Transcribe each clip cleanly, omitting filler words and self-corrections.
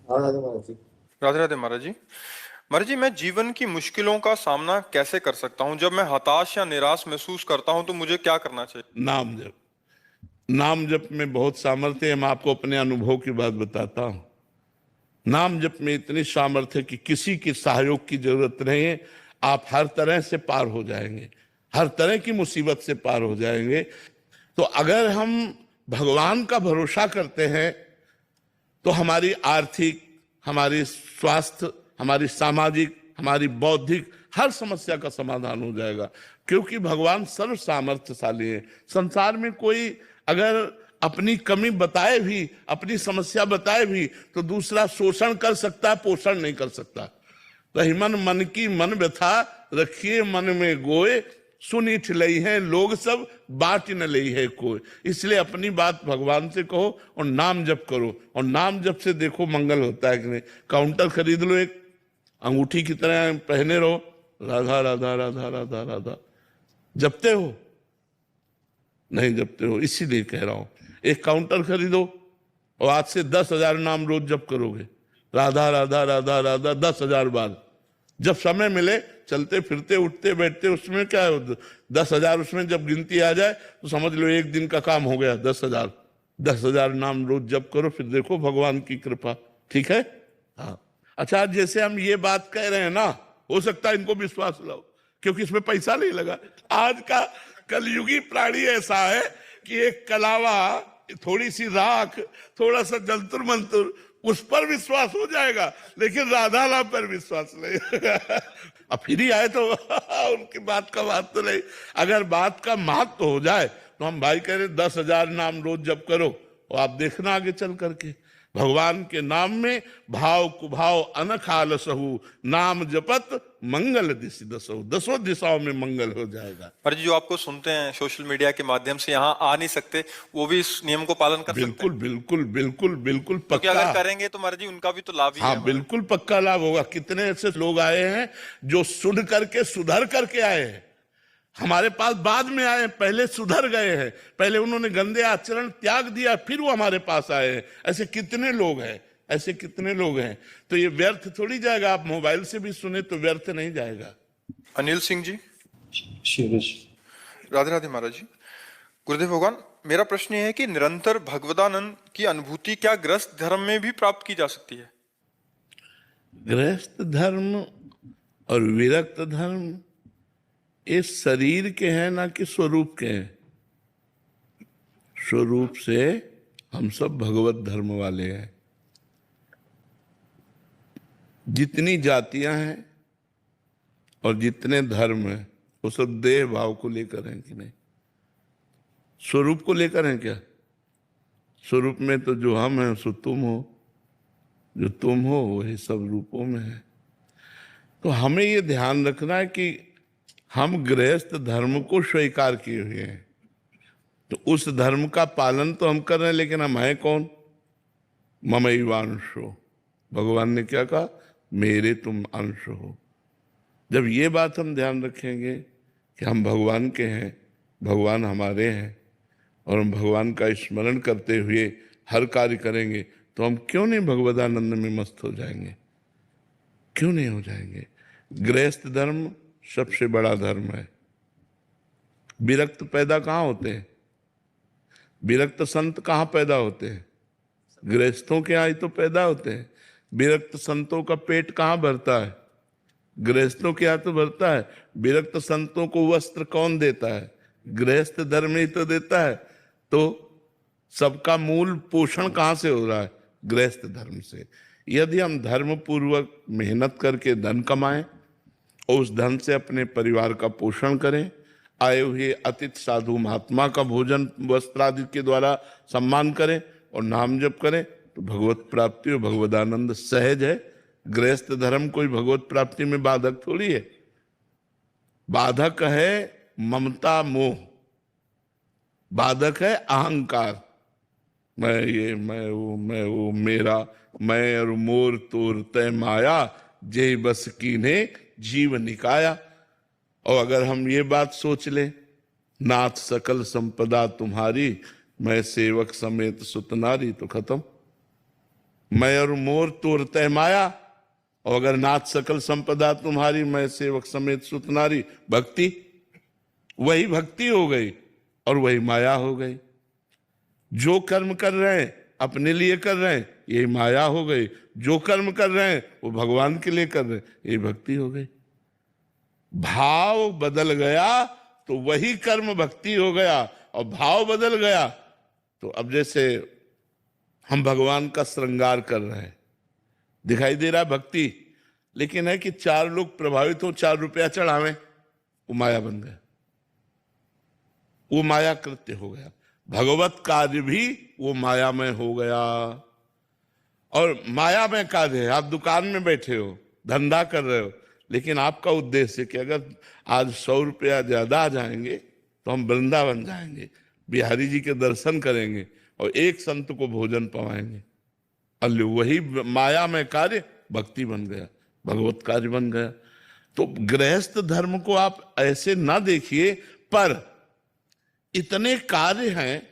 हाँ राधे महाराज जी। राधे राधे महाराज जी। महाराज जी, मैं जीवन की मुश्किलों का सामना कैसे कर सकता हूँ? जब मैं हताश या निराश महसूस करता हूँ तो मुझे क्या करना चाहिए? नाम जप। नाम जप में बहुत सामर्थ्य है। मैं आपको अपने अनुभव की बात बताता हूं। नाम जप में इतनी सामर्थ्य है कि किसी की सहयोग की जरूरत नहीं है। आप हर तरह से पार हो जाएंगे, हर तरह की मुसीबत से पार हो जाएंगे। तो अगर हम भगवान का भरोसा करते हैं तो हमारी आर्थिक, हमारी स्वास्थ्य, हमारी सामाजिक, हमारी बौद्धिक हर समस्या का समाधान हो जाएगा, क्योंकि भगवान सर्व सामर्थ्यशाली है। संसार में कोई अगर अपनी कमी बताए भी, अपनी समस्या बताए भी, तो दूसरा शोषण कर सकता है, पोषण नहीं कर सकता। रही मन मन की मन व्यथा, रखिए मन में गोए, सुनीठ लई है लोग सब, बाट न लई है कोई। इसलिए अपनी बात भगवान से कहो और नाम जप करो, और नाम जप से देखो मंगल होता है कि नहीं। काउंटर खरीद लो, एक अंगूठी की तरह पहने रहो, राधा राधा राधा राधा राधा। जपते हो? नहीं जपते हो, इसीलिए कह रहा हूं एक काउंटर खरीदो और आज से 10,000 नाम रोज जप करोगे, राधा राधा राधा राधा 10,000 बार। जब समय मिले, चलते फिरते उठते बैठते, उसमें क्या है, 10,000 उसमें जब गिनती आ जाए तो समझ लो एक दिन का काम हो गया। 10,000 10,000 नाम रोज जप करो, फिर देखो भगवान की कृपा। ठीक है? हाँ। अच्छा, जैसे हम ये बात कह रहे हैं ना, हो सकता है इनको विश्वास लाओ, क्योंकि इसमें पैसा नहीं लगा। आज का कलयुगी प्राणी ऐसा है कि एक कलावा, थोड़ी सी राख, थोड़ा सा जंतुर मंतुर, उस पर विश्वास हो जाएगा, लेकिन राधा राम पर विश्वास नहीं। अब फिर ही आए तो उनकी बात का बात तो नहीं। अगर बात का महत्व हो जाए तो हम भाई कह रहे 10,000 नाम रोज जप करो, और आप देखना आगे चल करके भगवान के नाम में भाव कुभाव अनख आलसहु, नाम जपत मंगल दिशि दसहु, दसों दिशाओं में मंगल हो जाएगा। पर जो आपको सुनते हैं सोशल मीडिया के माध्यम से, यहाँ आ नहीं सकते, वो भी इस नियम को पालन कर सकते बिल्कुल हैं? बिल्कुल बिल्कुल बिल्कुल क्योंकि पक्का। अगर करेंगे तो महाराज जी उनका भी तो लाभ ही है हाँ हमारा। बिल्कुल पक्का लाभ होगा। कितने ऐसे लोग आए हैं जो सुन करके सुधर करके आए हैं, हमारे पास बाद में आए, पहले सुधर गए हैं, पहले उन्होंने गंदे आचरण त्याग दिया, फिर वो हमारे पास आए हैं। ऐसे कितने लोग हैं, ऐसे कितने लोग हैं। तो ये व्यर्थ थोड़ी जाएगा। आप मोबाइल से भी सुने तो व्यर्थ नहीं जाएगा। अनिल सिंह जी। शिवरेश। राधे राधे महाराज जी। गुरुदेव भगवान, मेरा प्रश्न ये है कि निरंतर भगवदानंद की अनुभूति क्या गृहस्थ धर्म में भी प्राप्त की जा सकती है? गृहस्थ धर्म और विरक्त धर्म ये शरीर के हैं, ना कि स्वरूप के हैं। स्वरूप से हम सब भगवत धर्म वाले हैं। जितनी जातियां हैं और जितने धर्म हैं, वो सब देह भाव को लेकर हैं कि नहीं? स्वरूप को लेकर हैं क्या? स्वरूप में तो जो हम हैं सो तुम हो, जो तुम हो वही सब रूपों में है। तो हमें ये ध्यान रखना है कि हम गृहस्थ धर्म को स्वीकार किए हुए हैं, तो उस धर्म का पालन तो हम कर रहे हैं, लेकिन हम हैं कौन? ममैवांशो। भगवान ने क्या कहा? मेरे तुम अंश हो। जब ये बात हम ध्यान रखेंगे कि हम भगवान के हैं, भगवान हमारे हैं, और हम भगवान का स्मरण करते हुए हर कार्य करेंगे, तो हम क्यों नहीं भगवदानंद में मस्त हो जाएंगे? क्यों नहीं हो जाएंगे? गृहस्थ धर्म सबसे बड़ा धर्म है। विरक्त पैदा कहाँ होते हैं? विरक्त संत कहाँ पैदा होते हैं? गृहस्थों के यहाँ ही तो पैदा होते हैं। विरक्त संतों का पेट कहाँ भरता है? गृहस्थों के यहाँ तो भरता है। विरक्त संतों को वस्त्र कौन देता है? गृहस्थ धर्म ही तो देता है। तो सबका मूल पोषण कहाँ से हो रहा है? गृहस्थ धर्म से। यदि हम धर्म पूर्वक मेहनत करके धन कमाएं और उस धन से अपने परिवार का पोषण करें, आए हुए अतिथि साधु महात्मा का भोजन वस्त्र आदि के द्वारा सम्मान करें और नाम जप करें, तो भगवत प्राप्ति और भगवदानंद सहज है। गृहस्थ धर्म कोई भगवत प्राप्ति में बाधक थोड़ी है। बाधक है ममता मोह, बाधक है अहंकार। मैं ये, मैं वो, मेरा, मैं और मोर तोर तय माया, जय बस कीन्हे जीव निकाया। और अगर हम ये बात सोच ले, नाथ सकल संपदा तुम्हारी, मैं सेवक समेत सुतनारी, तो खत्म। मैं और मोर तोर तय माया, और अगर नाथ सकल संपदा तुम्हारी, मैं सेवक समेत सुत नारी। भक्ति, वही भक्ति हो गई और वही माया हो गई। जो कर्म कर रहे हैं अपने लिए कर रहे हैं, यही माया हो गई। जो कर्म कर रहे हैं वो भगवान के लिए कर रहे हैं, यही भक्ति हो गई। भाव बदल गया तो वही कर्म भक्ति हो गया, और भाव बदल गया तो अब जैसे हम भगवान का श्रृंगार कर रहे हैं, दिखाई दे रहा है भक्ति, लेकिन है कि 4 लोग प्रभावित हो, 4 रुपया चढ़ावें, वो माया बन गया, वो माया कृत्य हो गया। भगवत कार्य भी वो मायामय हो गया। और मायामय कार्य है, आप दुकान में बैठे हो, धंधा कर रहे हो, लेकिन आपका उद्देश्य कि अगर आज 100 रुपया ज्यादा आ जाएंगे तो हम वृंदावन जाएंगे, बिहारी जी के दर्शन करेंगे और एक संत को भोजन पवाएंगे। अल्ले वही माया में कार्य भक्ति बन गया, भगवत कार्य बन गया। तो गृहस्थ धर्म को आप ऐसे ना देखिए, पर इतने कार्य हैं,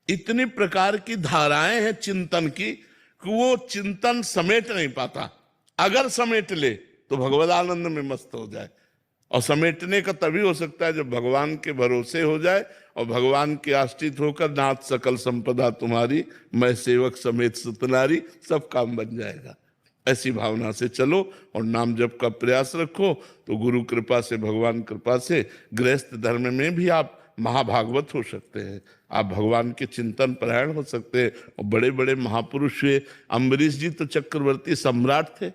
इतनी प्रकार की धाराएं हैं चिंतन की, कि वो चिंतन समेट नहीं पाता। अगर समेट ले तो भगवत आनंद में मस्त हो जाए, और समेटने का तभी हो सकता है जब भगवान के भरोसे हो जाए और भगवान के आश्रित होकर, नाथ सकल संपदा तुम्हारी, मैं सेवक समेत सुत नारी, सब काम बन जाएगा। ऐसी भावना से चलो और नाम जप का प्रयास रखो, तो गुरु कृपा से, भगवान कृपा से गृहस्थ धर्म में भी आप महाभागवत हो सकते हैं, आप भगवान के चिंतन परायण हो सकते हैं। और बड़े बड़े महापुरुष हुए, अम्बरीश जी तो चक्रवर्ती सम्राट थे,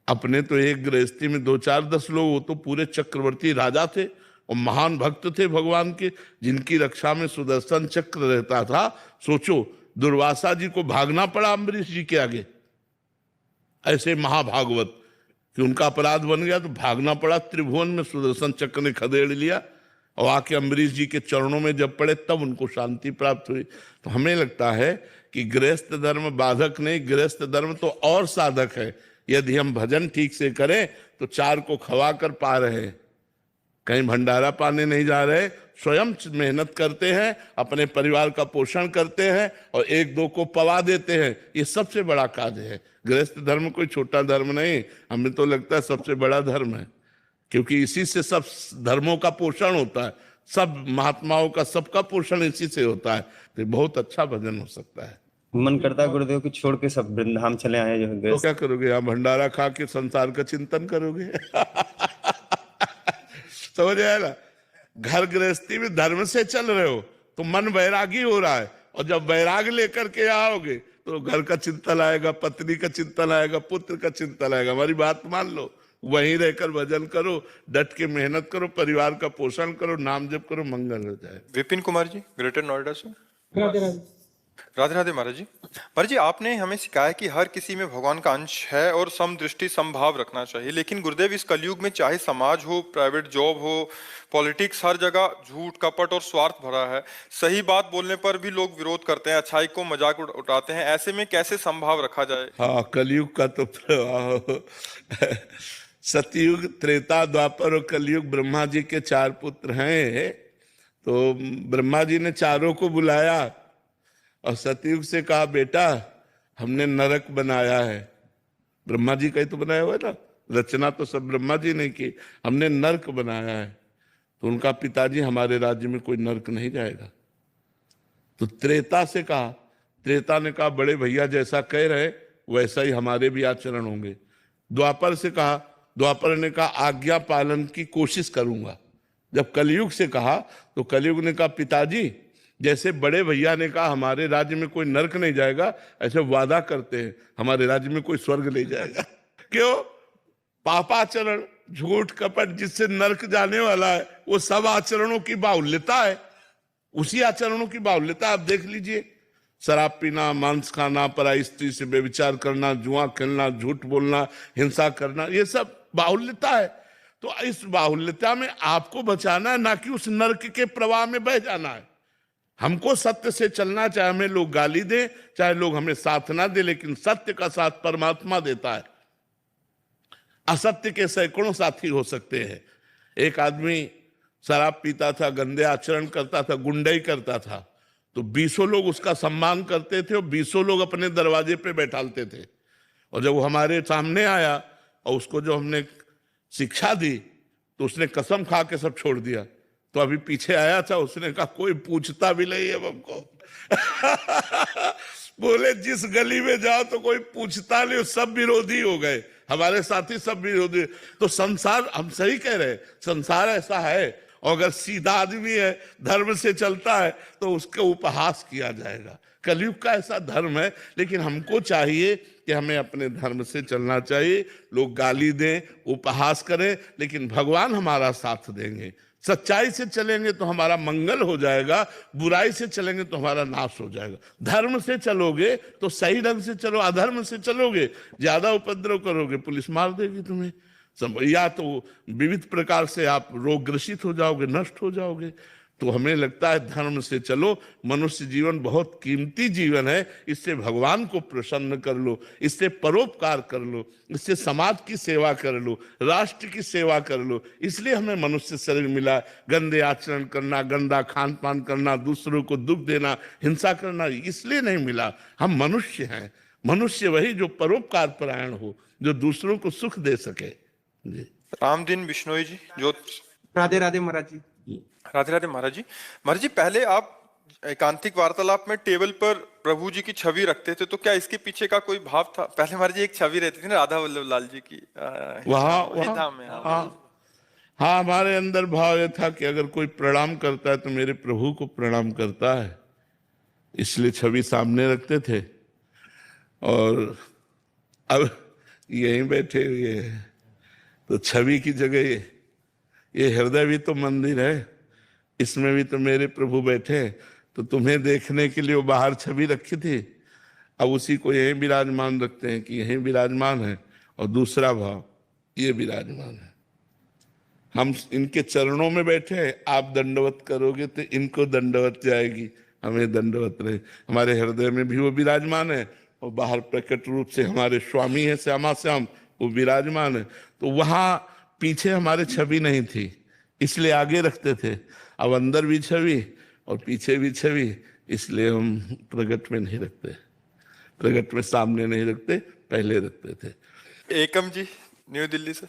अपने तो एक गृहस्थी में 2, 4, 10 लोग, वो तो पूरे चक्रवर्ती राजा थे और महान भक्त थे भगवान के, जिनकी रक्षा में सुदर्शन चक्र रहता था। सोचो, दुर्वासा जी को भागना पड़ा अम्बरीश जी के आगे, ऐसे महाभागवत, कि उनका अपराध बन गया तो भागना पड़ा, त्रिभुवन में सुदर्शन चक्र ने खदेड़ लिया, और आके अम्बरीश जी के चरणों में जब पड़े तब उनको शांति प्राप्त हुई। तो हमें लगता है कि गृहस्थ धर्म बाधक नहीं, गृहस्थ धर्म तो और साधक है। यदि हम भजन ठीक से करें तो 4 को खवा कर पा रहे हैं, कहीं भंडारा पाने नहीं जा रहे, स्वयं मेहनत करते हैं, अपने परिवार का पोषण करते हैं और 1-2 को पवा देते हैं। ये सबसे बड़ा कार्य है। गृहस्थ धर्म कोई छोटा धर्म नहीं, हमें तो लगता है सबसे बड़ा धर्म है, क्योंकि इसी से सब धर्मों का पोषण होता है, सब महात्माओं का, सबका पोषण इसी से होता है। तो बहुत अच्छा भजन हो सकता है। मन करता है गुरुदेव की छोड़ के सब वृंदावन चले आए जो तो क्या करोगे? आप भंडारा खा के संसार का चिंतन करोगे? समझ आया ना? घर गृहस्थी में धर्म से चल रहे हो तो मन वैरागी हो रहा है, और जब वैराग लेकर के आओगे तो घर का चिंतन आएगा, पत्नी का चिंतन आएगा, पुत्र का चिंतन आएगा। हमारी बात मान लो, वहीं रहकर भजन करो, डट के मेहनत करो, परिवार का पोषण करो, नाम जप करो, मंगल हो जाए। विपिन कुमार जी, ग्रेटर नोएडा से। राधे राधे। राधे राधे महाराज जी। महाराज जी, आपने हमें सिखाया कि हर किसी में भगवान का अंश है और समदृष्टि समभाव रखना चाहिए, लेकिन गुरुदेव इस कलयुग में चाहे समाज हो, प्राइवेट जॉब हो, पॉलिटिक्स, हर जगह झूठ, कपट और स्वार्थ भरा है। सही बात बोलने पर भी लोग विरोध करते हैं, अच्छाई को मजाक उठाते हैं। ऐसे में कैसे समभाव रखा जाए? हाँ, कलयुग का तो प्रभाव सतयुग, त्रेता, द्वापर और कलयुग, ब्रह्मा जी के 4 पुत्र हैं। तो ब्रह्मा जी ने चारों को बुलाया और सतयुग से कहा, बेटा हमने नरक बनाया है। ब्रह्मा जी का ही तो बनाया हुआ है ना, रचना तो सब ब्रह्मा जी ने की, हमने नरक बनाया है। तो उनका पिताजी, हमारे राज्य में कोई नरक नहीं जाएगा। तो त्रेता से कहा, त्रेता ने कहा, बड़े भैया जैसा कह रहे वैसा ही हमारे भी आचरण होंगे। द्वापर से कहा, द्वापर ने कहा, आज्ञा पालन की कोशिश करूंगा। जब कलयुग से कहा तो कलयुग ने कहा, पिताजी जैसे बड़े भैया ने कहा हमारे राज्य में कोई नरक नहीं जाएगा, ऐसे वादा करते हैं हमारे राज्य में कोई स्वर्ग नहीं जाएगा। क्यों? पापाचरण, झूठ, कपट, जिससे नरक जाने वाला है, वो सब आचरणों की बाहुल्यता है, उसी आचरणों की बाहुल्यता। आप देख लीजिए, शराब पीना, मांस खाना, पराई स्त्री से व्यभिचार करना, जुआ खेलना, झूठ बोलना, हिंसा करना, ये सब बाहुल्यता है। तो इस बाहुल्यता में आपको बचाना है, ना कि उस नरक के प्रवाह में बह जाना है। हमको सत्य से चलना, चाहे हमें लोग गाली दें, चाहे लोग हमें साथ ना दे, लेकिन सत्य का साथ परमात्मा देता है। असत्य के सैकड़ों साथी हो सकते हैं। एक आदमी शराब पीता था, गंदे आचरण करता था, गुंडाई करता था, तो 20 लोग उसका सम्मान करते थे और 20 लोग अपने दरवाजे पे बैठालते थे। और जब वो हमारे सामने आया और उसको जो हमने शिक्षा दी तो उसने कसम खा के सब छोड़ दिया। तो अभी पीछे आया था, उसने कहा कोई पूछता भी नहीं है हमको। बोले जिस गली में जाओ तो कोई पूछता नहीं, सब विरोधी हो गए, हमारे साथी सब विरोधी। तो संसार, हम सही कह रहे हैं, संसार ऐसा है। और अगर सीधा आदमी है, धर्म से चलता है, तो उसका उपहास किया जाएगा। कलयुग का ऐसा धर्म है। लेकिन हमको चाहिए कि हमें अपने धर्म से चलना चाहिए। लोग गाली दें, उपहास करें, लेकिन भगवान हमारा साथ देंगे। सच्चाई से चलेंगे तो हमारा मंगल हो जाएगा, बुराई से चलेंगे तो हमारा नाश हो जाएगा। धर्म से चलोगे तो सही ढंग से चलो, अधर्म से चलोगे, ज्यादा उपद्रव करोगे, पुलिस मार देगी तुम्हें, या तो विविध प्रकार से आप रोग ग्रसित हो जाओगे, नष्ट हो जाओगे। तो हमें लगता है धर्म से चलो। मनुष्य जीवन बहुत कीमती जीवन है, इससे भगवान को प्रसन्न कर लो, इससे परोपकार कर लो, इससे समाज की सेवा कर लो, राष्ट्र की सेवा कर लो। इसलिए हमें मनुष्य शरीर मिला। गंदे आचरण करना, गंदा खान पान करना, दूसरों को दुख देना, हिंसा करना इसलिए नहीं मिला। हम मनुष्य हैं। मनुष्य वही जो परोपकार परायण हो, जो दूसरों को सुख दे सके। जी। रामदीन बिश्नोई जी, जो राधे राधे महाराज जी। राधे राधे महाराज जी। महाराज जी, पहले आप एकांतिक वार्तालाप में टेबल पर प्रभु जी की छवि रखते थे, तो क्या इसके पीछे का कोई भाव था? पहले महाराज जी एक छवि रहती थी ना राधा वल्लभ लाल जी की, हाँ, हमारे अंदर भाव यह था कि अगर कोई प्रणाम करता है तो मेरे प्रभु को प्रणाम करता है, इसलिए छवि सामने रखते थे। और अब यहीं बैठे हुए हैं तो छवि की जगह ये हृदय भी तो मंदिर है, इसमें भी तो मेरे प्रभु बैठे। तो तुम्हें देखने के लिए वो बाहर छवि रखी थी, अब उसी को यहीं विराजमान रखते हैं कि यहीं विराजमान है। और दूसरा भाव, ये विराजमान है, हम इनके चरणों में बैठे हैं। आप दंडवत करोगे तो इनको दंडवत जाएगी, हमें दंडवत रहे। हमारे हृदय में भी वो विराजमान है और बाहर प्रकट रूप से हमारे स्वामी है श्यामा श्याम, वो विराजमान है। तो वहां पीछे हमारे छवि नहीं थी, इसलिए आगे रखते थे। अब अंदर भी छवि और पीछे भी छवि, इसलिए हम प्रकट में नहीं रखते, प्रकट में सामने नहीं रखते, पहले रखते थे। एकम जी, न्यू दिल्ली से।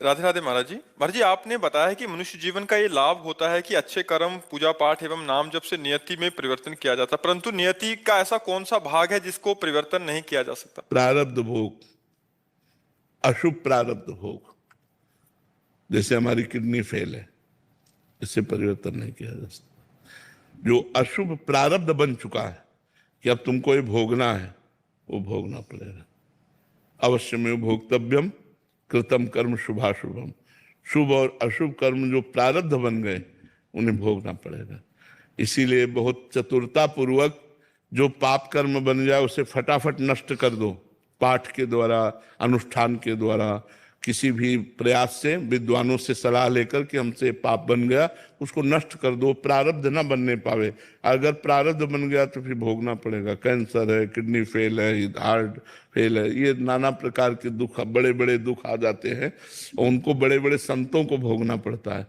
राधे राधे महाराज जी। महाराज जी, आपने बताया कि मनुष्य जीवन का ये लाभ होता है कि अच्छे कर्म, पूजा पाठ एवं नाम जप से नियति में परिवर्तन किया जाता, परंतु नियति का ऐसा कौन सा भाग है जिसको परिवर्तन नहीं किया जा सकता? प्रारब्ध भोग, अशुभ प्रारब्ध भोग। जैसे हमारी किडनी फेल है, इससे परिवर्तन नहीं किया जा सकता। जो अशुभ प्रारब्ध बन चुका है कि अब तुमको ये भोगना है, वो भोगना पड़ेगा। अवश्य में भोक्तव्यम कृतम कर्म शुभाशुभम। शुभ और अशुभ कर्म जो प्रारब्ध बन गए, उन्हें भोगना पड़ेगा। इसीलिए बहुत चतुरता पूर्वक जो पाप कर्म बन जाए उसे फटाफट नष्ट कर दो, पाठ के द्वारा, अनुष्ठान के द्वारा, किसी भी प्रयास से, विद्वानों से सलाह लेकर कि हमसे पाप बन गया, उसको नष्ट कर दो, प्रारब्ध ना बनने पावे। अगर प्रारब्ध बन गया तो फिर भोगना पड़ेगा। कैंसर है, किडनी फेल है, हार्ट फेल है, ये नाना प्रकार के दुख, बड़े बड़े दुख आ जाते हैं और उनको बड़े बड़े संतों को भोगना पड़ता है।